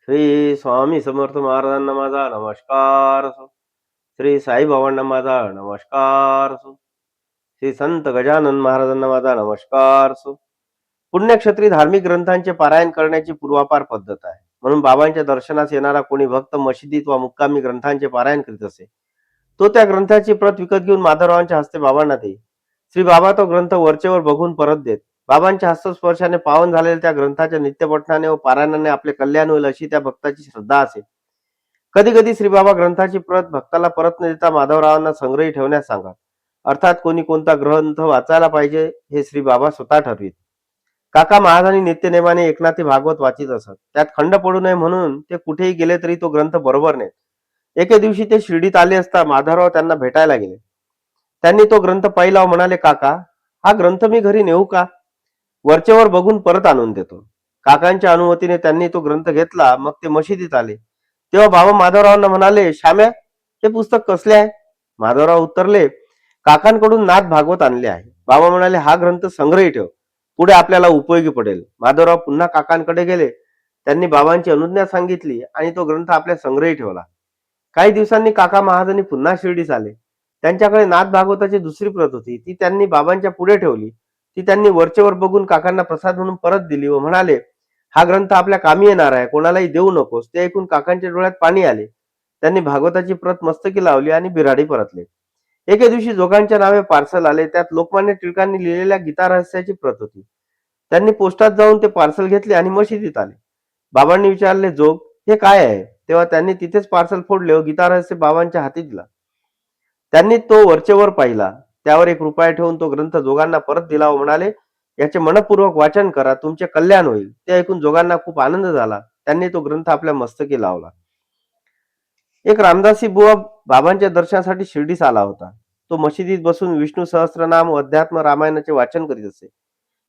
श्री स्वामी समर्थ महाराजांना माझा नमस्कार असो. श्री साईबाबांना माझा नमस्कार असो. श्री संत गजानन महाराजांना माझा नमस्कार असो. पुण्यक्षेत्री धार्मिक ग्रंथांचे पारायण करण्याची पूर्वापार पद्धत आहे. म्हणून बाबांच्या दर्शनास येणारा कोणी भक्त मशिदीत वा मुक्कामी ग्रंथांचे पारायण करीत असे, तो त्या ग्रंथाची प्रत विकत घेऊन माधवरावांच्या हस्ते बाबांना देई. श्री बाबा तो ग्रंथ वरचेवर बघून परत देत. बाबांच्या हस्तस्पर्शाने पावन झालेल्या त्या ग्रंथाच्या नित्यपठणाने व पारायणाने आपले कल्याण होईल अशी त्या भक्ताची श्रद्धा असे. कधी कधी श्रीबाबा ग्रंथाची प्रत भक्ताला परत न देता माधवरावांना संग्रही ठेवण्यास सांगा. अर्थात कोणी कोणता ग्रंथ वाचायला पाहिजे हे श्री बाबा स्वतः ठरवीत. काका महाराजांनी नित्यनेमाने एकनाथी भागवत वाचित असत. त्यात खंड पडू नये म्हणून ते कुठेही गेले तरी तो ग्रंथ बरोबर नेत. एके दिवशी ते शिर्डीत आले असता माधवराव त्यांना भेटायला गेले. त्यांनी तो ग्रंथ पाहिला व म्हणाले, काका, हा ग्रंथ मी घरी नेऊ का? वरचेवर बघून परत आणून देतो. काकांच्या अनुमतीने त्यांनी तो ग्रंथ घेतला. मग ते मशिदीत आले. तेव्हा बाबा माधवरावांना म्हणाले, श्याम्या, हे पुस्तक कसले आहे? माधवराव उत्तरले, काकांकडून नाथ भागवत आणले आहे. बाबा म्हणाले, हा ग्रंथ संग्रही ठेव, पुढे आपल्याला उपयोगी पडेल. माधवराव पुन्हा काकांकडे गेले. त्यांनी बाबांची अनुज्ञा सांगितली आणि तो ग्रंथ आपल्या संग्रही ठेवला. काही दिवसांनी काका महाजनी पुन्हा शिर्डीस आले. त्यांच्याकडे नाथ भागवताची दुसरी प्रत होती. ती त्यांनी बाबांच्या पुढे ठेवली. ती त्यांनी वरचेवर बघून काकांना प्रसाद म्हणून परत दिली व म्हणाले, हा ग्रंथ आपल्या कामी येणार आहे, कोणालाही देऊ नकोस. ते ऐकून काकांच्या डोळ्यात पाणी आले. त्यांनी भागवताची प्रत मस्तकी लावली आणि बिराडी परतले. एके दिवशी जोगांच्या नावे पार्सल आले. त्यात लोकमान्य टिळकांनी लिहिलेल्या गीता रहस्याची प्रत होती. त्यांनी पोस्टात जाऊन ते पार्सल घेतले आणि मशिदीत आले. बाबांनी विचारले, जोग, हे काय आहे? तेव्हा त्यांनी तिथेच पार्सल फोडले व गीता रहस्य बाबांच्या हाती दिला. त्यांनी तो वरचेवर पाहिला. त्यावर 1 रुपया ठेवून तो ग्रंथ जोगांना परत दिला व म्हणाले, याचे मनपूर्वक वाचन करा, तुमचे कल्याण होईल. ते ऐकून जोगांना खूप आनंद झाला. त्यांनी तो ग्रंथ आपल्या मस्तकी लावला. एक रामदासी बुवा बाबांच्या दर्शनासाठी शिर्डीस आला होता. तो मशिदीत बसून विष्णू सहस्त्रनाम व अध्यात्म रामायणाचे वाचन करीत असे.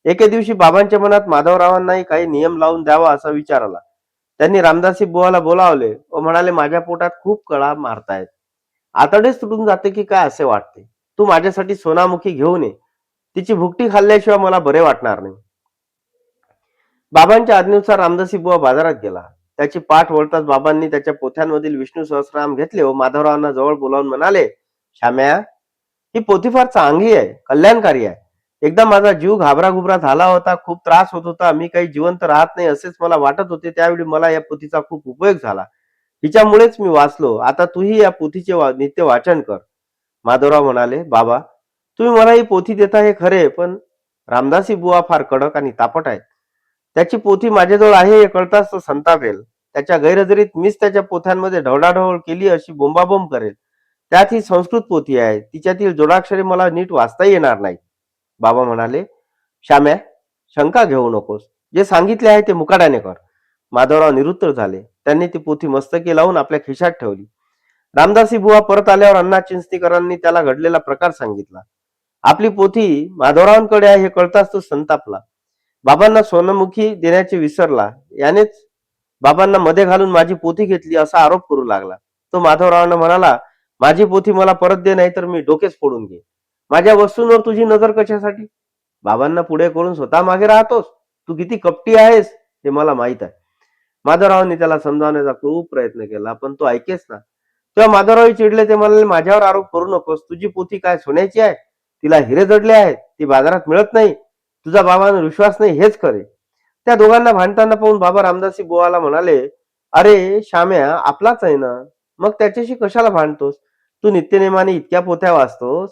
एके दिवशी बाबांच्या मनात माधवरावांनाही काही नियम लावून द्यावा असा विचार आला. त्यांनी रामदासी बुवाला बोलावले व म्हणाले, माझ्या पोटात खूप कळा मारतायत. आतडेच तुटून जाते की काय असे वाटते. तू माझ्यासाठी सोनामुखी घेऊन ये. तिची भुकटी खाल्ल्याशिवाय मला बरे वाटणार नाही. बाबांच्या आज्ञेनुसार रामदासी बुवा बाजारात गेला. त्याची पाठ वळताच बाबांनी त्याच्या पोथ्यांमधील विष्णू सहस्रनाम घेतले व माधवरावांना जवळ बोलावून म्हणाले, श्याम्या, ही पोथी फार चांगली आहे, कल्याणकारी आहे. एकदा माझा जीव घाबराघुबरा झाला होता, खूप त्रास होत होता, मी काही जिवंत राहत नाही असेच मला वाटत होते. त्यावेळी मला या पोथीचा खूप उपयोग झाला. हिच्यामुळेच मी वाचलो. आता तूही या पोथीचे नित्य वाचन कर. माधवराव म्हणाले, बाबा, तुम्ही मला ही पोथी देता हे खरे, पण रामदासी बुवा फार कडक आणि तापट आहेत. त्याची पोथी माझ्याजवळ आहे हे कळताच तो संतापेल. त्याच्या गैरहजेरीत मीच त्याच्या पोथ्यांमध्ये ढवळाढवळ केली अशी बोंबाबोंब करेल. त्यात ही संस्कृत पोथी आहे, तिच्यातील जोडाक्षरे मला नीट वाचता येणार नाही. बाबा म्हणाले, श्याम्या, शंका घेऊ नकोस, जे सांगितले आहे ते मुकाट्याने कर. माधवराव निरुत्तर झाले. त्यांनी ती पोथी मस्तकी लावून आपल्या खिशात ठेवली. रामदासी बुवा परत आल्यावर अण्णा चिंचणीकरांनी त्याला घडलेला प्रकार सांगितला. आपली पोथी माधवरावांकडे आहे हे कळताच तो संतापला. बाबांना सोनमुखी देण्याचे विसरला. यानेच बाबांना मध्ये घालून माझी पोथी घेतली असा आरोप करू लागला. तो माधवरावांना म्हणाला, माझी पोथी मला परत दे, नाही तर मी डोकेच फोडून घे. माझ्या वस्तूंवर तुझी नजर कशासाठी? बाबांना पुढे करून स्वतः मागे राहतोस. तू किती कपटी आहेस हे मला माहित आहे. माधवरावांनी त्याला समजावण्याचा खूप प्रयत्न केला, पण तो ऐकेच ना. तेव्हा माधवराव चिडले. ते म्हणाले, माझ्यावर आरोप करू नकोस. तुझी पोथी काय सोन्याची आहे? तिला हिरे जडले आहेत. ती बाजारात मिळत नाही. तुझा बाबांना विश्वास नाही हेच खरे. त्या दोघांना भांडताना पाहून बाबा रामदासी बुवाला म्हणाले, अरे श्याम्या, आपलाच आहे ना, मग त्याच्याशी कशाला भांडतोस? तू नित्यनेमाने इतक्या पोथ्या वाचतोस,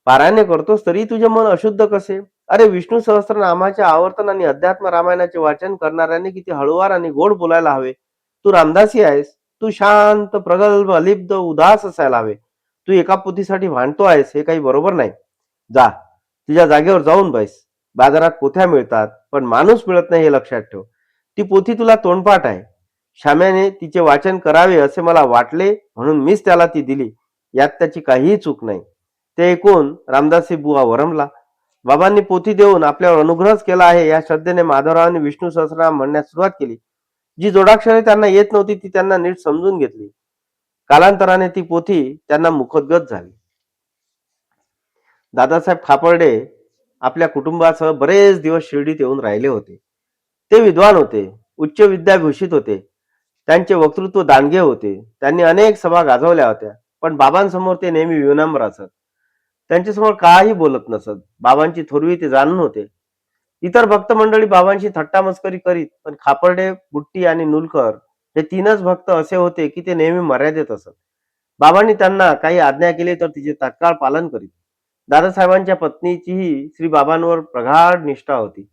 पारायणे करतोस, तरी तुझे मन अशुद्ध कसे? अरे विष्णू सहस्त्रनामाचे आवर्तन आणि अध्यात्म रामायणाचे वाचन करणाऱ्याने किती हळुवार आणि गोड बोलायला हवे. तू रामदासी आहेस. तू शांत, प्रगल्भ, अलिप्त, उदास असायला हवे. तू एका पोथीसाठी भांडतो आहेस, हे काही बरोबर नाही. जा, तुझ्या जागेवर जाऊन बैस. बाजारात पोथ्या मिळतात, पण माणूस मिळत नाही हे लक्षात ठेव. ती पोथी तुला तोंडपाठ आहे. श्याम्याने तिचे वाचन करावे असे मला वाटले म्हणून मीच त्याला ती दिली. यात त्याची काहीही चूक नाही. ते ऐकून रामदासी बुवा वरमला. बाबांनी पोथी देऊन आपल्यावर अनुग्रहच केला आहे या श्रद्धेने माधवरावांनी विष्णू सहस्रनाम म्हणण्यास सुरुवात केली. जी जोडाक्षरे त्यांना येत नव्हती ती त्यांना नीट समजून घेतली. कालांतराने ती पोथी त्यांना मुखोद्गत झाली. दादासाहेब खापर्डे आपल्या कुटुंबासह बरेच दिवस शिर्डीत येऊन राहिले होते. ते विद्वान होते, उच्च विद्याभूषित होते. त्यांचे वक्तृत्व दांडगे होते. त्यांनी अनेक सभा गाजवल्या होत्या. पण बाबांसमोर ते नेहमी विनम्र असत. त्यांच्यासमोर काही बोलत नसत. बाबांची थोरवी ते जाणून होते. इतर भक्त मंडळी बाबांशी थट्टा मस्करी करीत, पण खापर्डे, बुट्टी आणि नुलकर हे तीनच भक्त असे होते की ते नेहमी मर्यादेत असत. बाबांनी त्यांना काही आज्ञा केली तर तिचे तात्काळ पालन करीत. दादासाहेबांच्या पत्नीचीही श्री बाबांवर प्रगाढ निष्ठा होती.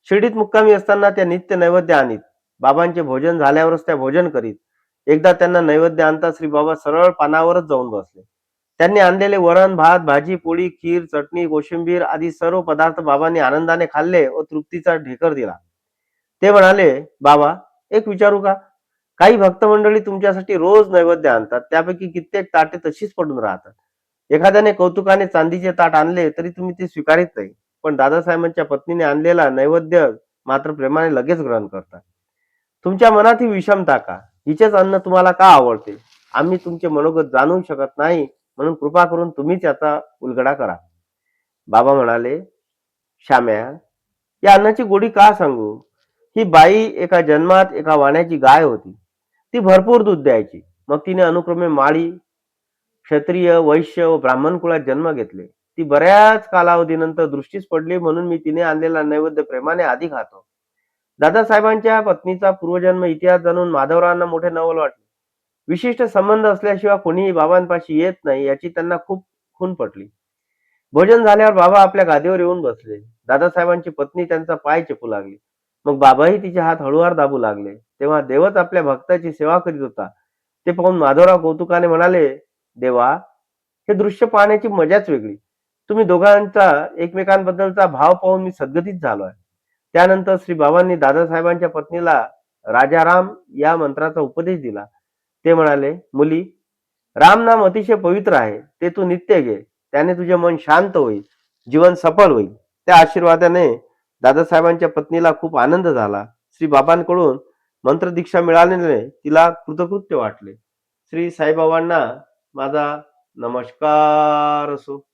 शिर्डीत मुक्कामी असताना त्या नित्य नैवेद्य आणीत. बाबांचे भोजन झाल्यावरच त्या भोजन करीत. एकदा त्यांना नैवेद्य आणता श्री बाबा सरळ पानावरच जाऊन बसले. त्यांनी आणलेले वरण, भात, भाजी, पोळी, खीर, चटणी, कोशिंबीर आदी सर्व पदार्थ बाबांनी आनंदाने खाल्ले व तृप्तीचा ढेकर दिला. ते म्हणाले, बाबा, एक विचारू का? काही भक्त मंडळी तुमच्यासाठी रोज नैवेद्य आणतात. त्यापैकी कित्येक ताटे तशीच पडून राहतात. एखाद्याने कौतुकाने चांदीचे ताट आणले तरी तुम्ही ते स्वीकारित नाही. पण दादासाहेबांच्या पत्नीने आणलेला नैवेद्य मात्र प्रेमाने लगेच ग्रहण करतात. तुमच्या मनात ही विषमता का? हिचेच अन्न तुम्हाला का आवडते? आम्ही तुमचे मनोगत जाणू शकत नाही, म्हणून कृपा करून तुम्हीच याचा उलगडा करा. बाबा म्हणाले, श्याम्या, या अन्नाची गोडी का सांगू? ही बाई एका जन्मात एका वाण्याची गाय होती. ती भरपूर दूध द्यायची. मग तिने अनुक्रमे माळी, क्षत्रिय, वैश्य व ब्राह्मण कुळात जन्म घेतले. ती बऱ्याच कालावधीनंतर दृष्टीस पडली, म्हणून मी तिने आणलेला नैवेद्य प्रेमाने आधी खातो. दादासाहेबांच्या पत्नीचा पूर्वजन्म इतिहास जाणून माधवरावांना मोठे नवल वाटले. विशिष्ट संबंध असल्याशिवाय कोणीही बाबांपाशी येत नाही याची त्यांना खूप खून पटली. भोजन झाल्यावर बाबा आपल्या गादीवर येऊन बसले. दादासाहेबांची पत्नी त्यांचा पाय चेपू लागली. मग बाबाही तिचे हात हळूवार दाबू लागले. तेव्हा देवच आपल्या भक्ताची सेवा करीत होता. ते पाहून माधवराव कौतुकाने म्हणाले, देवा, हे दृश्य पाहण्याची मजाच वेगळी. तुम्ही दोघांचा एकमेकांबद्दलचा भाव पाहून मी सद्गतीत झालोय. त्यानंतर श्री बाबांनी दादासाहेबांच्या पत्नीला राजाराम या मंत्राचा उपदेश दिला. ते म्हणाले, मुली, राम नाम अतिशय पवित्र आहे. ते तू नित्य घे. त्याने तुझे मन शांत होईल, जीवन सफल होईल. त्या आशीर्वादाने दादासाहेबांच्या पत्नीला खूप आनंद झाला. श्री बाबांकडून मंत्रदीक्षा मिळाल्याने तिला कृतकृत्य वाटले. श्री साईबाबांना माझा नमस्कार असो.